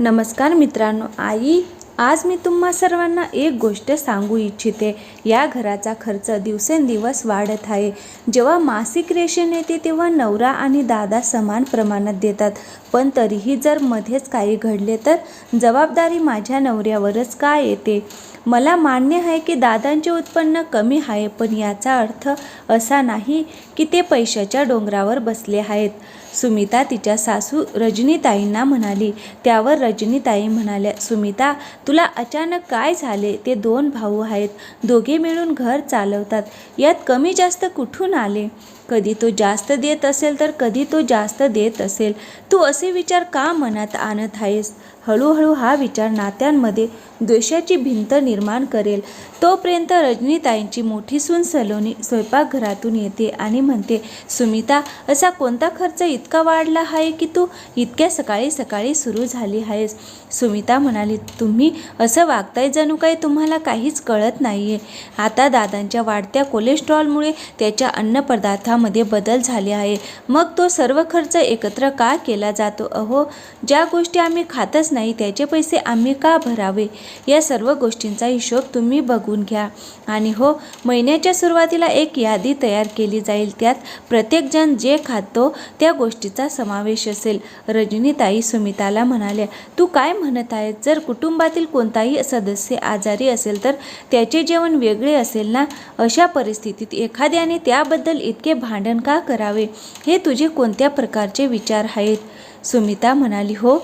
नमस्कार मित्रांनो, आज मी तुम्हा सर्वांना एक गोष्ट सांगू इच्छिते। या घराचा खर्च दिवसेंदिवस वाढत आहे। जेव्हा मासिक रेशन येते तेव्हा नवरा आणि दादा समान प्रमाणात देतात, पण तरीही जर मध्येच काही घडले तर जबाबदारी माझ्या नवऱ्यावरच का येते? मला मान्य आहे की दादांचे उत्पन्न कमी आहे, पण याचा अर्थ असा नाही की ते पैशाच्या डोंगरावर बसले आहेत, सुमिता तिच्या सासू रजनीताईंना म्हणाली। त्यावर रजनीताई म्हणाल्या, सुमिता, तुला अचानक काय झाले? ते 2 भाऊ आहेत, दोघे मिळून घर चालवतात, यात कमी जास्त कुठून आले? कधी तो जास्त देत असेल तर कधी तो जास्त देत असेल। तू असे विचार का मनात आणत आहेस? हळूहळू हा विचार नात्यांमध्ये द्वेषाची भिंत निर्माण करेल। तोपर्यंत रजनीताईंची मोठी सून सलोनी स्वयंपाकघरातून येते आणि म्हणते, सुमिता, असा कोणता खर्च इतका वाढला आहे की तू इतक्या सकाळी सकाळी सुरू झाली आहेस? सुमिता म्हणाली, तुम्ही असं वागताय जणू काही तुम्हाला काहीच कळत नाहीये। आता दादांच्या वाढत्या कोलेस्ट्रॉलमुळे त्याच्या अन्नपदार्थामध्ये बदल झाले आहे, मग तो सर्व खर्च एकत्र का केला जातो? अहो, ज्या गोष्टी आम्ही खातच नाही त्याचे पैसे आम्ही का भरावे? या सर्व गोष्टींचा हिशोब तुम्ही बघून घ्या। आणि हो, महिन्याच्या सुरुवातीला एक यादी तयार केली जाईल, त्यात प्रत्येक जण जे खातो त्या गोष्टीचा समावेश असेल। रजनीताई सुमिताला म्हणाल्या, तू काय म्हणत आहे? जर कुटुंबातील कोणताही सदस्य आजारी असेल तर त्याचे जेवण वेगळे असेल ना? अशा परिस्थितीत एखाद्याने त्याबद्दल इतके भांडण का करावे? हे तुझे कोणत्या प्रकारचे विचार आहेत? सुमिता म्हणाली, हो,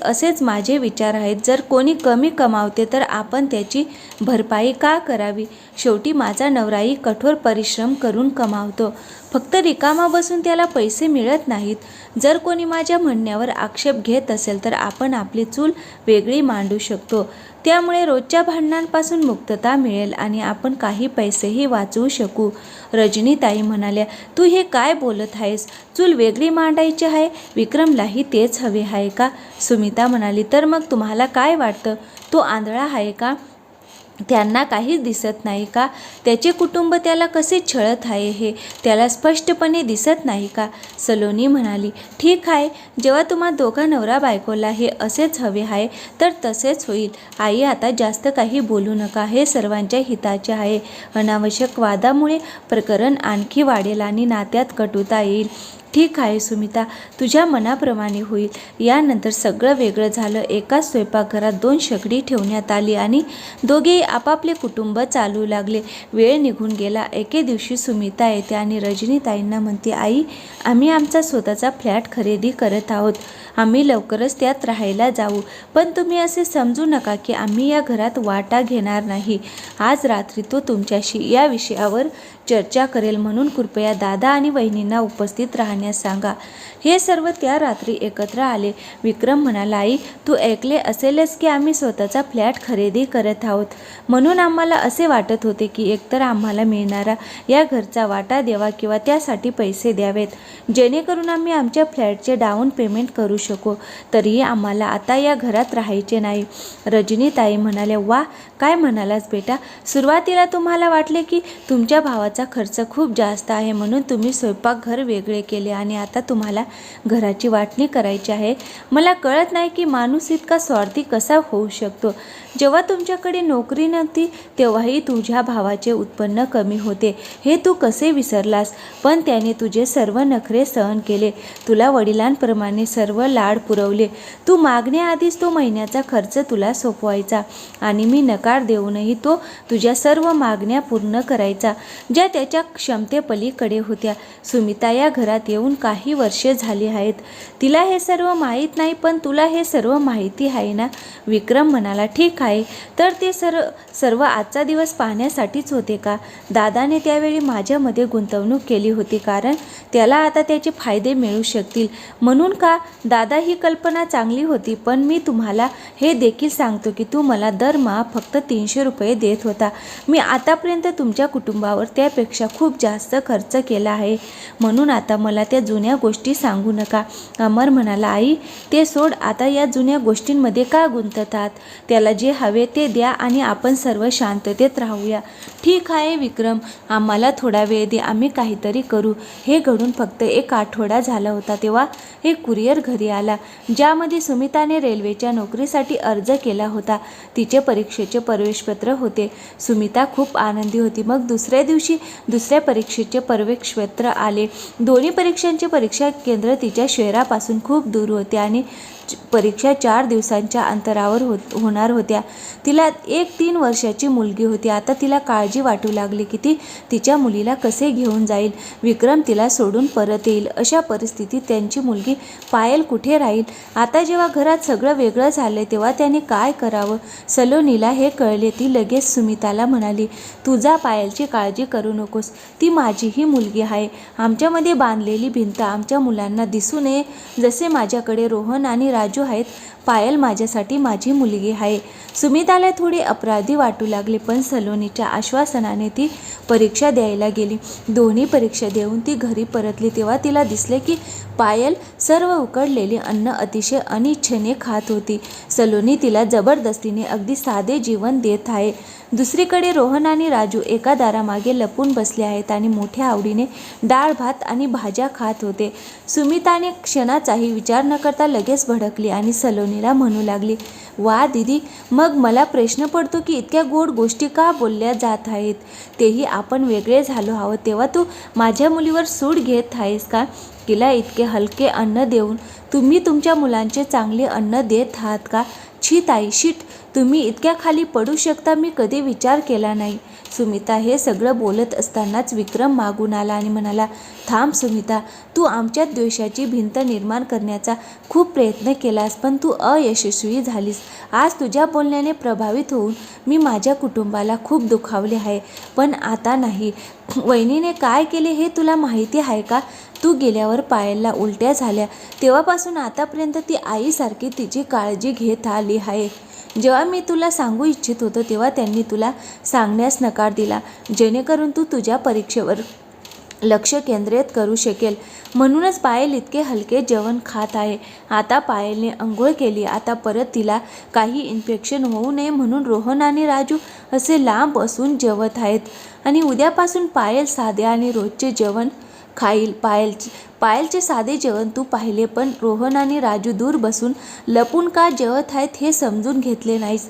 असेच माझे विचार आहेत। जर कोणी कमी कमावते तर आपण त्याची भरपाई का करावी? शेवटी माझा नवराही कठोर परिश्रम करून कमावतो, फक्त रिकामा बसून त्याला पैसे मिळत नाहीत। जर कोणी माझ्या म्हणण्यावर आक्षेप घेत असेल तर आपण आपली चूल वेगळी मांडू शकतो, त्यामुळे रोजच्या भांडणांपासून मुक्तता मिळेल आणि आपण काही पैसेही वाचवू शकू। रजनीताई म्हणाल्या, तू हे काय बोलत आहेस? चूल वेगळी मांडायची आहे? विक्रमलाही तेच हवे आहे का? सुमिता म्हणाली, तर मग तुम्हाला काय वाटतं? तो आंधळा आहे का? त्यांना काहीच दिसत नाही का? त्याचे कुटुंब त्याला कसे छळत आहे हे त्याला स्पष्टपणे दिसत नाही का? सलोनी म्हणाली, ठीक आहे, जेव्हा तुम्हा दोघा नवरा बायकोला हे असेच हवे आहे तर तसेच होईल। आई, आता जास्त काही बोलू नका, हे सर्वांच्या हिताचे आहे। अनावश्यक वादामुळे प्रकरण आणखी वाढेल आणि नात्यात कटुता येईल। ठीक आहे सुमिता, तुझ्या मनाप्रमाणे होईल। यानंतर सगळं वेगळं झालं। एकाच स्वयंपाकघरात 2 शेगडी ठेवण्यात आली आणि दोघेही आपापले कुटुंब चालू लागले। वेळ निघून गेला। एके दिवशी सुमिता येते आणि रजनीताईंना म्हणते, आई, आम्ही आमचा स्वतःचा फ्लॅट खरेदी करत आहोत, आम्ही लवकरच त्यात राहायला जाऊ, पण तुम्ही असे समजू नका की आम्ही या घरात वाटा घेणार नाही। आज रात्री तो तुमच्याशी या विषयावर चर्चा करेल, म्हणून कृपया दादा आणि वहिनींना उपस्थित राहण्यास सांगा। हे सर्व त्या रात्री एकत्र आले। विक्रम म्हणाला, आई, तू ऐकले असेलच की आम्ही स्वतःचा फ्लॅट खरेदी करत आहोत, म्हणून आम्हाला असे वाटत होते की एकतर आम्हाला मिळणारा या घरचा वाटा द्यावा किंवा त्यासाठी पैसे द्यावेत, जेणेकरून आम्ही आमच्या फ्लॅटचे डाऊन पेमेंट करू शकू। तरीही आम्हाला आता या घरात राहायचे नाही। रजनीताई म्हणाल्या, वा, काय म्हणालास बेटा? सुरुवातीला तुम्हाला वाटले की तुमच्या भावाचा खर्च खूप जास्त आहे म्हणून तुम्ही स्वयंपाकघर वेगळे केले आणि आता तुम्हाला घराची वाटणी करायची आहे। मला कळत नाही की माणूस इतका स्वार्थी कसा होऊ शकतो। जेव्हा तुमच्याकडे नोकरी नव्हती तेव्हाही तुझ्या भावाचे उत्पन्न कमी होते, हे तू कसे विसरलास? पण त्याने तुझे सर्व नखरे सहन केले, तुला वडिलांप्रमाणे सर्व लाड पुरवले। तू मागण्याआधीच तो महिन्याचा खर्च तुला सोपवायचा आणि मी नकार देऊनही तो तुझ्या सर्व मागण्या पूर्ण करायचा, ज्या त्याच्या क्षमतेपलीकडे होत्या। सुमिता या घरात येऊन काही वर्षे झाली आहेत, तिला हे सर्व माहीत नाही, पण तुला हे सर्व माहिती आहे ना? विक्रम म्हणाला, ठीक आहे, तर ते सर्व आजचा दिवस पाहण्यासाठीच होते का? दादाने त्यावेळी माझ्यामध्ये गुंतवणूक केली होती कारण त्याला आता त्याचे फायदे मिळू शकतील म्हणून का? दादा, ही कल्पना चांगली होती, पण मी तुम्हाला हे देखील सांगतो की तू मला दरमहा फक्त 300 रुपये देत होता। मी आतापर्यंत तुमच्या कुटुंबावर त्यापेक्षा खूप जास्त खर्च केला आहे, म्हणून आता मला त्या जुन्या गोष्टी सांगू नका. अमर म्हणाला, आई ते सोड, आता या जुन्या गोष्टींमध्ये का गुंततात? त्याला जे हवे ते द्या आणि आपण सर्व शांततेत राहूया. ठीक आहे विक्रम, आम्हाला थोडा वेळ दे, आम्ही काहीतरी करू. हे घडून फक्त 1 आठवडा झाला होता तेव्हा एक कुरिअर घरी आला, ज्यामध्ये सुमिताने रेल्वेच्या नोकरीसाठी अर्ज केला होता. तिचे परीक्षेचे प्रवेशपत्र होते. सुमिता खूप आनंदी होती. मग दुसऱ्या दिवशी दुसऱ्या परीक्षेचे प्रवेशपत्र आले. दोन्ही परीक्षांचे परीक्षा केंद्र तिच्या शहरापासून खूप दूर होते आणि परीक्षा 4 दिवसांच्या अंतरावर होणार होत्या. तिला एक 3 वर्षाची मुलगी होती. आता तिला काळजी वाटू लागली की ती तिच्या मुलीला कसे घेऊन जाईल. विक्रम तिला सोडून परत येईल. अशा परिस्थितीत त्यांची मुलगी पायल कुठे राहील? आता जेव्हा घरात सगळं वेगळं झालंय तेव्हा त्याने काय करावं? सलोनीला हे कळले. ती लगेच सुमिताला म्हणाली, तू जा, पायलची काळजी करू नकोस. ती माझीही मुलगी आहे. आमच्यामध्ये बांधलेली भिंत आमच्या मुलांना दिसू नये. जसे माझ्याकडे रोहन आणि राजू आहेत, पायल माझ्यासाठी माझी मुलगी आहे. सुमिताला थोडी अपराधी वाटू लागली, पण सलोनीच्या आश्वासनाने ती परीक्षा द्यायला गेली. दोन्ही परीक्षा देऊन ती घरी परतली तेव्हा तिला दिसले की पायल सर्व उकडलेले अन्न अतिशय अनिच्छेने खात होती. सलोनी तिला जबरदस्तीने अगदी साधे जीवन देत आहे. दुसरीकडे रोहन आणि राजू एका दारामागे लपून बसले आहेत आणि मोठ्या आवडीने डाळ भात आणि भाज्या खात होते. सुमिताने क्षणाचाही विचार न करता लगेच भडकली आणि सलोनीला म्हणू लागली, वा दीदी, मग मला प्रश्न पडतो की इतक्या गोड गोष्टी का बोलल्या जात आहेत? तेही आपण वेगळे झालो आहोत तेव्हा तू माझ्या मुलीवर सूड घेत आहेस का? तिला इतके हलके अन्न देऊन तुम्ही तुमच्या मुलांचे चांगले अन्न देत आहात का? छी ताई, शीट, तुम्ही इतक्या खाली पडू शकता मी कधी विचार केला नाही. सुमिता हे सगळं बोलत असतानाच विक्रम मागून आला आणि म्हणाला, थांब सुमिता, तू आमच्यात द्वेषाची भिंत निर्माण करण्याचा खूप प्रयत्न केलास, पण तू अयशस्वी झालीस. आज तुझ्या बोलण्याने प्रभावित होऊन मी माझ्या कुटुंबाला खूप दुखावले आहे, पण आता नाही. वहिनीने काय केले हे तुला माहिती आहे का? तू गेल्यावर पायलला उलट्या झाल्या, तेव्हापासून आतापर्यंत ती आईसारखी तिची काळजी घेत आली आहे. जेव्हा मी तुला सांगू इच्छित होतो तेव्हा त्यांनी तुला सांगण्यास नकार दिला, जेणेकरून तू तुझ्या परीक्षेवर लक्ष केंद्रित करू शकेल. म्हणूनच पायल इतके हलके जेवण खात आहे. आता पायलने अंघोळ केली. आता परत तिला काही इन्फेक्शन होऊ नये म्हणून रोहन आणि राजू असे लांब बसून जेवत आहेत आणि उद्यापासून पायल साधे आणि रोजचे जेवण खाईल. पायलचे साधे जेवण तू पाहिले, पण रोहन आणि राजू दूर बसून लपून का जेवत आहेत हे समजून घेतले नाहीस.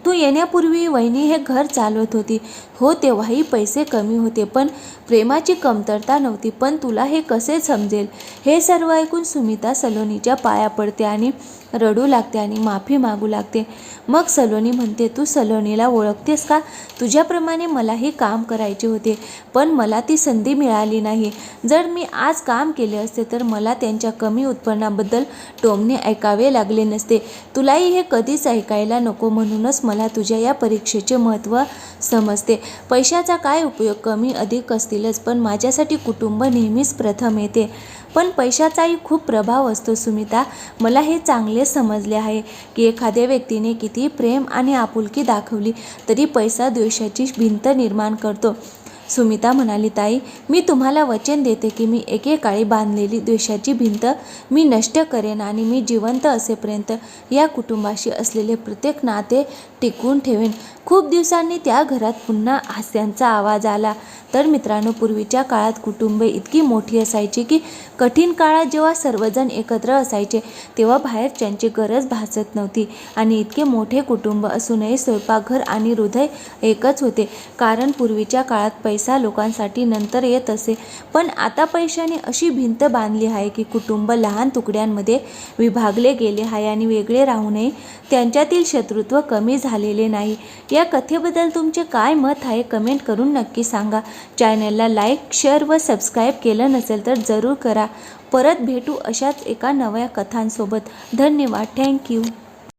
तू येण्यापूर्वी वहिनी हे घर चालवत होती. हो, तेव्हाही पैसे कमी होते, पण प्रेमाची कमतरता नव्हती. पण तुला हे कसे समजेल? हे सर्व ऐकून सुमिता सलोनीच्या पाया पडते आणि रडू लागते आणि माफी मागू लागते. मग सलोनी म्हणते, तू सलोनीला ओळखतेस का? तुझ्याप्रमाणे मलाही काम करायचे होते, पण मला ती संधी मिळाली नाही. जर मी आज काम केले असते तर मला त्यांच्या कमी उत्पन्नाबद्दल टोमणे ऐकावे लागले नसते. तुलाही हे कधीच ऐकायला नको. म्हणूनच मला तुझ्या या परीक्षेचे महत्त्व समजते. पैशाचा काय उपयोग? कमी अधिक असतीलच, पण माझ्यासाठी कुटुंब नेहमीच प्रथम येते. पण पैशाचाही खूप प्रभाव असतो सुमिता. मला हे चांगले समजले आहे की एखाद्या व्यक्तीने किती प्रेम आणि आपुलकी दाखवली तरी पैसा द्वेषाची भिंत निर्माण करतो. सुमिता म्हणाली, ताई, मी तुम्हाला वचन देते की मी एकेकाळी बांधलेली द्वेषाची भिंत मी नष्ट करेन आणि मी जिवंत असेपर्यंत या कुटुंबाशी असलेले प्रत्येक नाते टिकवून ठेवेन. खूप दिवसांनी त्या घरात पुन्हा हास्यांचा आवाज आला. तर मित्रांनो, पूर्वीच्या काळात कुटुंबे इतकी मोठी असायची की कठीण काळात जेव्हा सर्वजण एकत्र असायचे तेव्हा बाहेरच्यांची गरज भासत नव्हती. आणि इतके मोठे कुटुंब असूनही स्वयंपाकघर आणि हृदय एकच होते, कारण पूर्वीच्या काळात पैसा लोकांसाठी नंतर येत असे. पण आता पैशाने अशी भिंत बांधली आहे की कुटुंब लहान तुकड्यांमध्ये विभागले गेले आहे आणि वेगळे राहूनही त्यांच्यातील शत्रुत्व कमी झालेले नाही. या कथेबद्दल तुमचे काय मत आहे कमेंट करून नक्की सांगा. चॅनलला लाईक, शेअर व सबस्क्राईब केलं नसेल तर जरूर करा. परत भेटू अशाच एका नव्या कथांसोबत. धन्यवाद. थँक्यू.